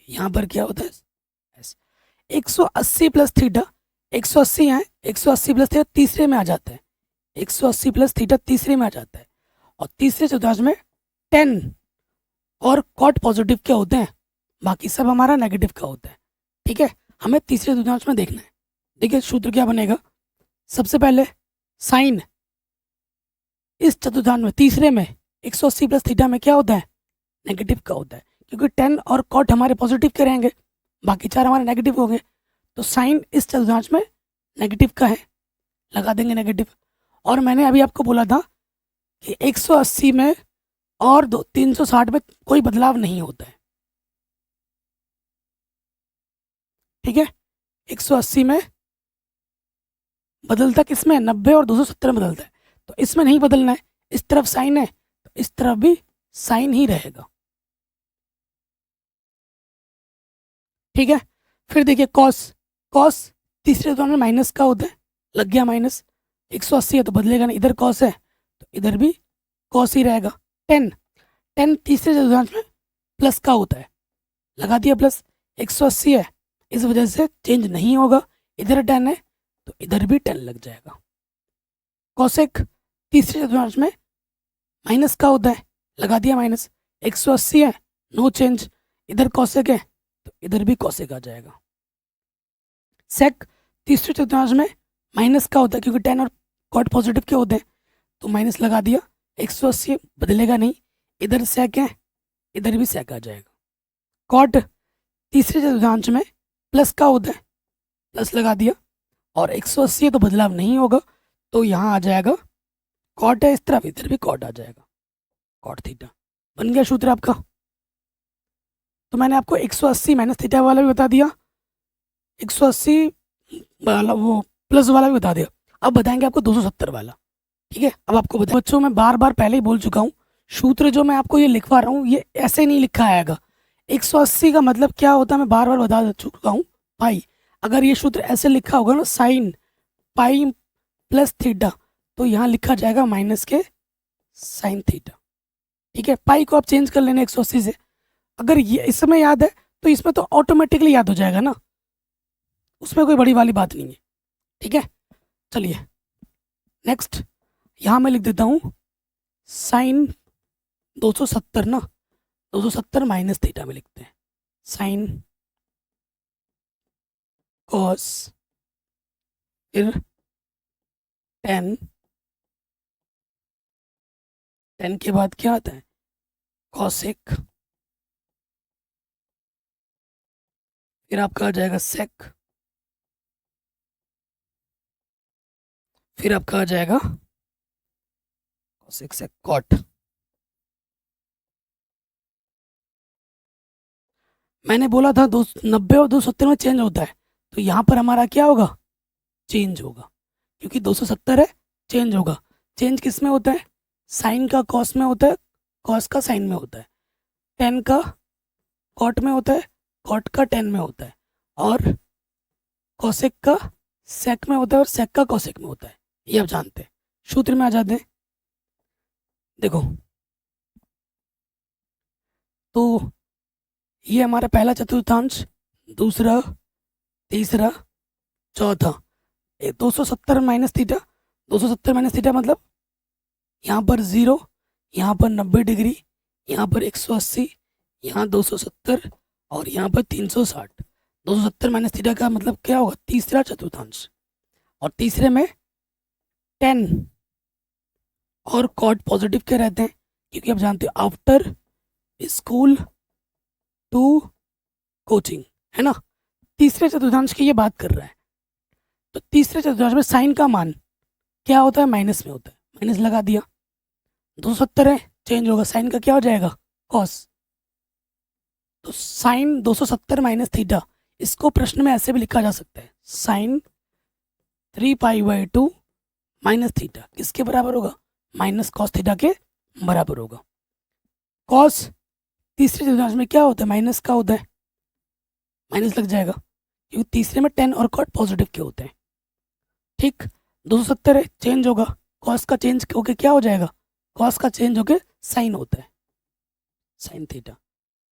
यहाँ पर क्या होता है, 180 प्लस थीटा, 180 है, 180 प्लस थीटा तीसरे में आ जाता है, 180 प्लस थीटा तीसरे में आ जाता है, और तीसरे चतुर्थांश में 10 और कॉट पॉजिटिव के होते हैं, बाकी सब हमारा नेगेटिव का होता है। ठीक है, हमें तीसरे चतुर्थांश में देखना है। देखिए सूत्र क्या बनेगा, सबसे पहले साइन इस चतुर्थांश में तीसरे में 180 प्लस थीटा में क्या होता है, नेगेटिव का होता है, क्योंकि 10 और कॉट हमारे पॉजिटिव के रहेंगे, बाकी चार हमारे नेगेटिव हो गए, तो साइन इस चतुर्थांश में नेगेटिव का है, लगा देंगे नेगेटिव। और मैंने अभी आपको बोला था कि 180 में और 360 में कोई बदलाव नहीं होता है। ठीक है, 180 में बदलता किसमें, 90 और 270 में बदलता है, तो इसमें नहीं बदलना है, इस तरफ साइन है तो इस तरफ भी साइन ही रहेगा। ठीक है, फिर देखिए कॉस, कॉस तीसरे चतुर्थांश में माइनस का होता है, लग गया माइनस, 180 है तो बदलेगा नहीं, इधर कॉस है तो इधर भी कॉस ही रहेगा। 10, 10 तीसरे चतुर्थांश में प्लस का होता है, लगा दिया प्लस, 180 है इस वजह से चेंज नहीं होगा, इधर 10 है तो इधर भी 10 लग जाएगा। कॉसेक तीसरे चतुर्थांश में माइनस का होता है, लगा दिया माइनस, 180 है नो चेंज, इधर कॉसेक है तो इधर भी कॉसेक आ जाएगा। सेक तीसरे चतुर्थांश में माइनस का होता है, क्योंकि 10 और कॉट पॉजिटिव के होते हैं, तो माइनस लगा दिया, 180 बदलेगा नहीं, इधर सेक है इधर भी सेक आ जाएगा। कॉट तीसरे चतुर्थांश में प्लस का होता है, प्लस लगा दिया, और 180 तो बदलाव नहीं होगा, तो यहाँ आ जाएगा कॉट है इस तरफ, इधर भी कॉट आ जाएगा, कॉट थीटा। बन गया सूत्र आपका। तो मैंने आपको 180 माइनस थीटा वाला भी बता दिया, 180 वाला वो प्लस वाला भी बता दिया, अब बताएंगे आपको 270 वाला। ठीक है, अब आपको बता बच्चों, मैं बार बार पहले ही बोल चुका हूँ, सूत्र जो मैं आपको ये लिखवा रहा हूँ ये ऐसे नहीं लिखा आएगा। 180 का मतलब क्या होता है मैं बार बार बता चुका हूँ पाई, अगर ये सूत्र ऐसे लिखा होगा ना, साइन पाई प्लस थीटा, तो यहाँ लिखा जाएगा माइनस के साइन थीटा। ठीक है, पाई को आप चेंज कर लेना 180 से, अगर ये इसमें याद है तो इसमें तो ऑटोमेटिकली याद हो जाएगा ना, उसमें कोई बड़ी वाली बात नहीं है। ठीक है, चलिए नेक्स्ट, यहाँ मैं लिख देता हूँ साइन 270 ना, 270 माइनस थीटा में लिखते हैं, साइन कॉस फिर 10, 10 के बाद क्या आता है, कॉसेक, फिर आपका आ जाएगा सेक, फिर आपका आ जाएगा कॉसेक सेक कॉट। मैंने बोला था 90 और 270 में चेंज होता है, तो यहाँ पर हमारा क्या होगा, चेंज होगा, क्योंकि 270 है चेंज होगा। चेंज किस में होता है, साइन का कॉस में होता है, कॉस का साइन में होता है, 10 का कॉट में होता है, कॉट का 10 में होता है, और कॉसेक का सेक में होता है और सेक का कॉसेक में होता है, ये आप जानते हैं। सूत्र में आ जाते हैं, देखो तो ये हमारा पहला चतुर्थांश, दूसरा, तीसरा, चौथा 270 माइनस थीटा, 270 माइनस थीटा मतलब यहाँ पर 0, यहाँ पर 90 डिग्री, यहाँ पर 180, यहाँ 270 और यहाँ पर 360। 270 माइनस थीटा का मतलब क्या होगा, तीसरा चतुर्थांश। और तीसरे में 10 और कॉट पॉजिटिव के रहते हैं, क्योंकि आप जानते हो आफ्टर स्कूल टू कोचिंग, है ना। तीसरे चतुर्थांश की ये बात कर रहा है। तो तीसरे चतुर्थांश में साइन का मान क्या होता है, माइनस में होता है, माइनस लगा दिया। 270 है, चेंज होगा, साइन का क्या हो जाएगा, कॉस। तो साइन 270 माइनस थीटा, इसको प्रश्न में ऐसे भी लिखा जा सकता है, साइन 3π/2 माइनस थीटा किसके बराबर होगा, माइनस कॉस थीटा के बराबर होगा। कॉस तीसरे चतुर्थांश में क्या होता है, माइनस का होता है, माइनस लग जाएगा, क्योंकि तीसरे में 10 और कॉट पॉजिटिव के होते हैं। ठीक, 270 है, चेंज होगा, कॉस का चेंज होके क्या हो जाएगा, कॉस का चेंज होके साइन होता है, साइन थीटा।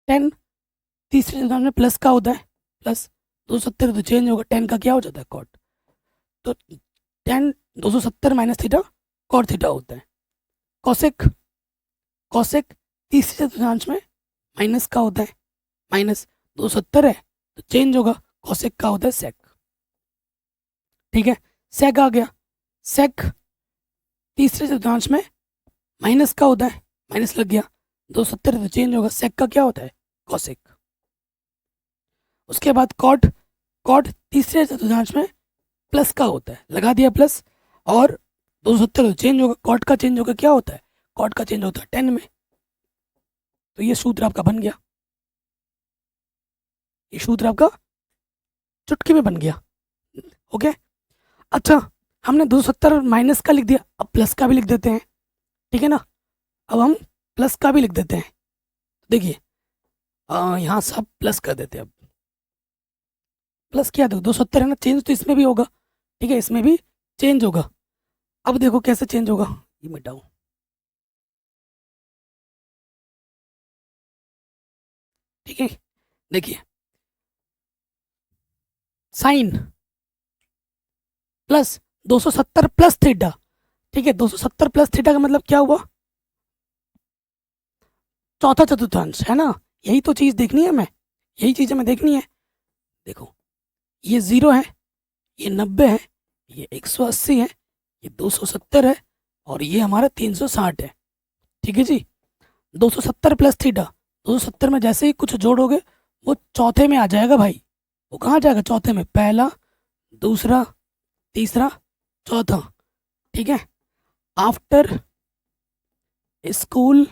10 तीसरे चतुर्थांश में प्लस का होता है, प्लस 270 तो चेंज होगा, 10 का क्या हो जाता है, कॉट। तो 10 270 माइनस थीटा कॉट थीटा होता है। कॉसेक, कॉसेक तीसरे चतुर्थांश में माइनस का होता है, माइनस 270 है तो चेंज होगा, कॉसेक का होता है सेक। ठीक है, सेक आ गया। सेक तीसरे चतुर्थांश में माइनस का होता है, माइनस लग गया, 270 तो चेंज होगा, सेक का क्या होता है, कॉसेक। उसके बाद कॉट, कॉट तीसरे चतुर्थांश में प्लस का होता है, लगा दिया प्लस, और 270 तो चेंज होगा, कॉट का चेंज होगा क्या होता है, कॉट का चेंज होता है 10 में। तो ये सूत्र आपका बन गया, ये सूत्र आपका चुटकी में बन गया। ओके, अच्छा हमने 270 माइनस का लिख दिया, अब प्लस का भी लिख देते हैं, ठीक है ना। अब हम प्लस का भी लिख देते हैं, देखिए यहाँ सब प्लस कर देते हैं। अब प्लस किया, देखो 270 है ना, चेंज तो इसमें भी होगा, ठीक है, इसमें भी चेंज होगा। अब देखो कैसे चेंज होगा, ये मिटाओ, ठीक है। देखिए साइन प्लस 270 प्लस थीटा, ठीक है, 270 प्लस थीटा का मतलब क्या हुआ, चौथा चतुर्थांश, है ना। यही तो चीज़ देखनी है हमें, यही चीज़ हमें देखनी है। देखो ये 0 है, ये 90 है, ये 180 है, ये 270 है, और ये हमारा 360 है। ठीक है जी, 270 प्लस थीटा, 270 में जैसे ही कुछ जोड़ोगे वो चौथे में आ जाएगा भाई। वो कहाँ जाएगा, चौथे में, पहला, दूसरा, तीसरा, चौथा। ठीक है, आफ्टर स्कूल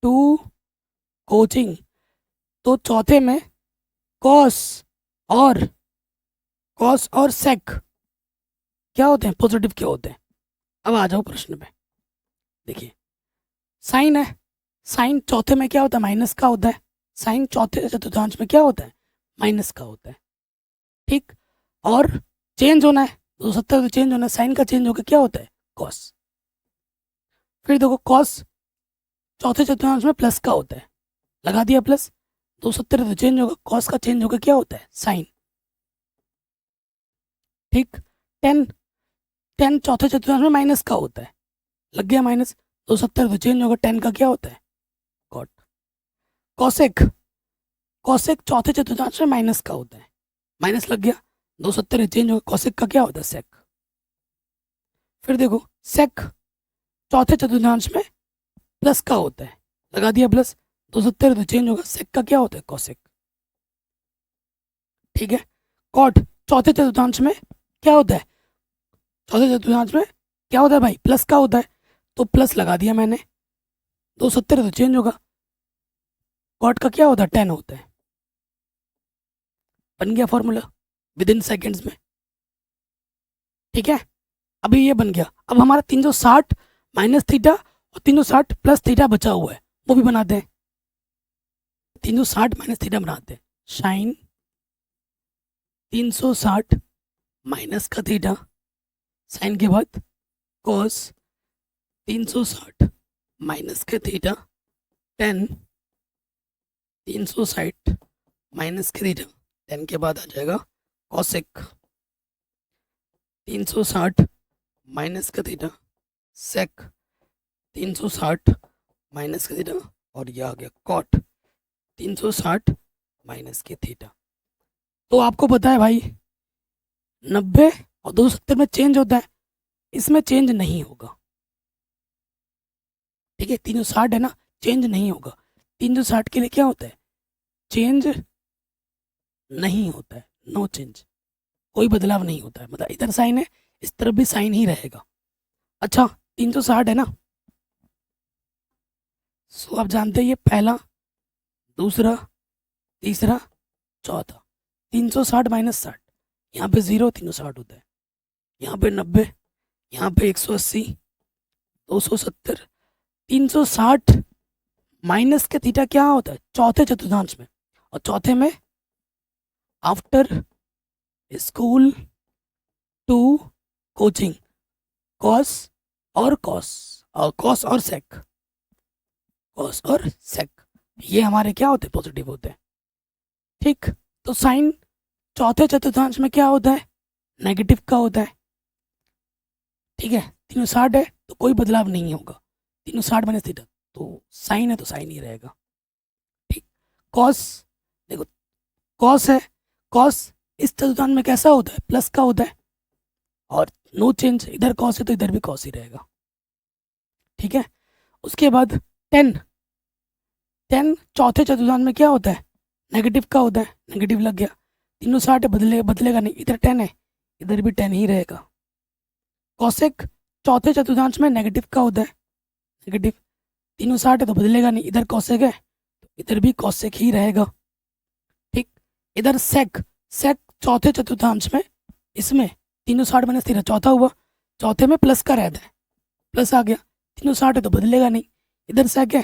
टू कोचिंग, तो चौथे में कॉस और सेक क्या होते हैं, पॉजिटिव क्या होते हैं। अब आ जाओ प्रश्न पे, देखिए साइन है, साइन चौथे में क्या होता है, माइनस का होता है, साइन चौथे चतुर्थांश में क्या होता है, माइनस का होता है। ठीक, और चेंज होना है, 270 तो चेंज होना है, साइन का चेंज होकर क्या होता है, कॉस। फिर देखो कॉस चौथे चतुर्थांश में प्लस का होता है, लगा दिया प्लस, 270 तो चेंज होगा, कॉस का चेंज होकर क्या होता है, साइन। ठीक, 10 10 चौथे चतुर्थांश में माइनस का होता है, लग गया माइनस, 270 तो चेंज होगा, 10 का क्या होता है, कॉट। कॉसेक, कॉसेक चौथे चतुर्थांश में माइनस का होता है, माइनस लग गया, 270 चेंज होगा, कॉसेक का क्या होता है, सेक। फिर देखो सेक चौथे चतुर्थांश में प्लस का होता है, लगा दिया प्लस, 270 तो चेंज होगा, सेक का क्या होता है, कॉसेक। ठीक है, कॉट चौथे चतुर्थांश में क्या होता है, चौथे चतुर्थांश में क्या होता है भाई, प्लस का होता है, तो प्लस लगा दिया मैंने, 270 तो चेंज होगा, कॉट का क्या होता है, 10 होता है। बन गया फॉर्मूला विद इन सेकेंड्स में। ठीक है, अभी ये बन गया। अब हमारा 360 माइनस थीटा और 360 प्लस थीटा बचा हुआ है, वो भी बनाते हैं। 360 माइनस थीटा बनाते हैं, साइन 360 माइनस का थीटा, साइन के बाद कॉस 360 माइनस के थीटा, 10 360 माइनस के थीटा, 10 के बाद आ जाएगा कॉसेक 360 माइनस का थीटा सेक 360 माइनस का थीटा, और यह आ गया कॉट 360 माइनस के थीटा। तो आपको पता है भाई 90 और 270 में चेंज होता है, इसमें चेंज नहीं होगा। ठीक है, 360 है ना, चेंज नहीं होगा। 360 के लिए क्या होता है, चेंज नहीं होता है, नो चेंज, कोई बदलाव नहीं होता है। मतलब इधर साइन है, इस तरफ भी साइन ही रहेगा। अच्छा 360 है ना, सो आप जानते हैं ये पहला, दूसरा, तीसरा, चौथा। 360 माइनस 60, यहाँ पे 0 360 होता है, यहाँ पे 90, यहाँ पे 180, 270। 360 माइनस के थीटा क्या होता है, चौथे चतुर्थांश में, और चौथे में after school to coaching cos और सेक, कॉस और सेक, ये हमारे क्या होते हैं, पॉजिटिव होते हैं। ठीक, तो साइन चौथे चतुर्थांश में क्या होता है, नेगेटिव का होता है। ठीक है, 360 है तो कोई बदलाव नहीं होगा, 360 माइनस थीटा, तो साइन है तो साइन ही रहेगा। ठीक, कॉस, देखो कॉस है, कॉस इस चतुर्थांश में कैसा होता है, प्लस का होता है, और नो चेंज, इधर कॉस है तो इधर भी कॉस ही रहेगा। ठीक है, उसके बाद 10 चौथे चतुर्थांश में क्या होता है, नेगेटिव का होता है, नेगेटिव लग गया। 360 बदलेगा नहीं, इधर 10 है, इधर भी 10 ही रहेगा। कॉसेक चौथे चतुर्थांश में नेगेटिव का होता है, नेगेटिव। 360 है तो बदलेगा नहीं, इधर कॉसेक है तो इधर भी कॉसेक ही रहेगा। ठीक, इधर सेक चौथे चतुर्थांश में, इसमें 360 माइनस थीटा चौथा हुआ, चौथे में प्लस का रहता है, प्लस आ गया। 360 है तो बदलेगा नहीं, इधर सेक है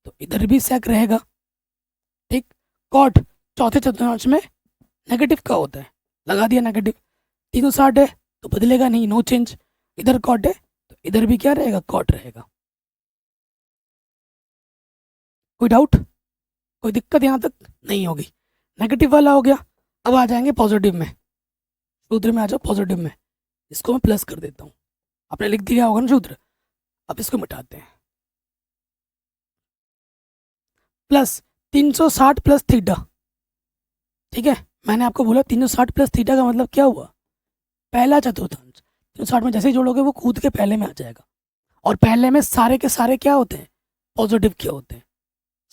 तो इधर भी सेक रहेगा। ठीक, कॉट चौथे चतुर्थांश में नेगेटिव का होता है, लगा दिया नेगेटिव। 360 है तो बदलेगा नहीं, नो चेंज, इधर कॉट है तो इधर भी क्या रहेगा, कॉट रहेगा। कोई डाउट, कोई दिक्कत यहाँ तक नहीं होगी। नेगेटिव वाला हो गया, अब आ जाएंगे पॉजिटिव में, सूत्र में आ जाओ पॉजिटिव में। इसको मैं प्लस कर देता हूँ, आपने लिख दिया होगा ना सूत्र, अब इसको मिटाते हैं। Plus 360 plus theta. ठीक है, मैंने आपको बोला 360 प्लस थीटा का मतलब क्या हुआ, पहला चतुर्थांश। 360 में जैसे ही जोड़ोगे वो कूद के पहले में आ जाएगा, और पहले में सारे के सारे क्या होते हैं, पॉजिटिव के होते हैं,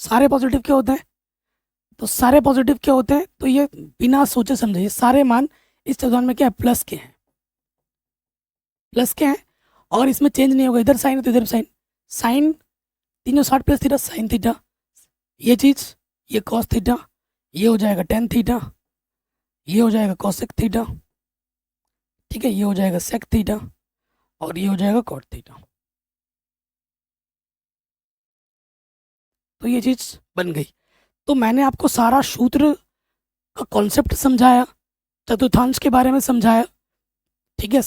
सारे पॉजिटिव के होते हैं। तो सारे पॉजिटिव के होते हैं तो ये बिना सोचे समझे ये सारे मान इस चतुर्थांश में क्या है, प्लस के हैं, प्लस के हैं, और इसमें चेंज नहीं होगा। इधर साइन है तो इधर sine, sine 360 plus theta sine theta, ये चीज़, ये कॉस थीटा, ये हो जाएगा टेन थीटा, ये हो जाएगा कॉसेक थीटा। ठीक है, ये हो जाएगा सेक थीटा, और ये हो जाएगा कॉट थीटा। तो ये चीज़ बन गई। तो मैंने आपको सारा सूत्र का कॉन्सेप्ट समझाया, चतुर्थांश के बारे में समझाया। ठीक है,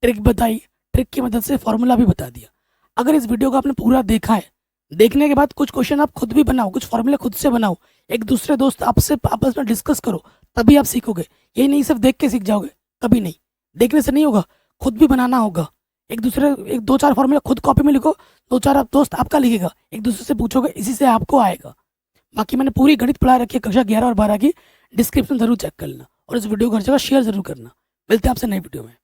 ट्रिक बताई, ट्रिक की मदद से फॉर्मूला भी बता दिया। अगर इस वीडियो को आपने पूरा देखा है, देखने के बाद कुछ क्वेश्चन आप खुद भी बनाओ, कुछ फॉर्मूले खुद से बनाओ, एक दूसरे दोस्त आपसे आपस में डिस्कस करो, तभी आप सीखोगे। यही नहीं सिर्फ देख के सीख जाओगे, कभी नहीं, देखने से नहीं होगा, खुद भी बनाना होगा। एक दो चार फॉर्मूला खुद कॉपी में लिखो, दो चार दोस्त आपका लिखेगा, एक दूसरे से पूछोगे, इसी से आपको आएगा। बाकी मैंने पूरी गणित पढ़ा रखी है कक्षा 11 और 12 की, डिस्क्रिप्शन जरूर चेक कर लेना, और इस वीडियो को हर जगह शेयर जरूर करना। मिलते हैं आपसे नई वीडियो में।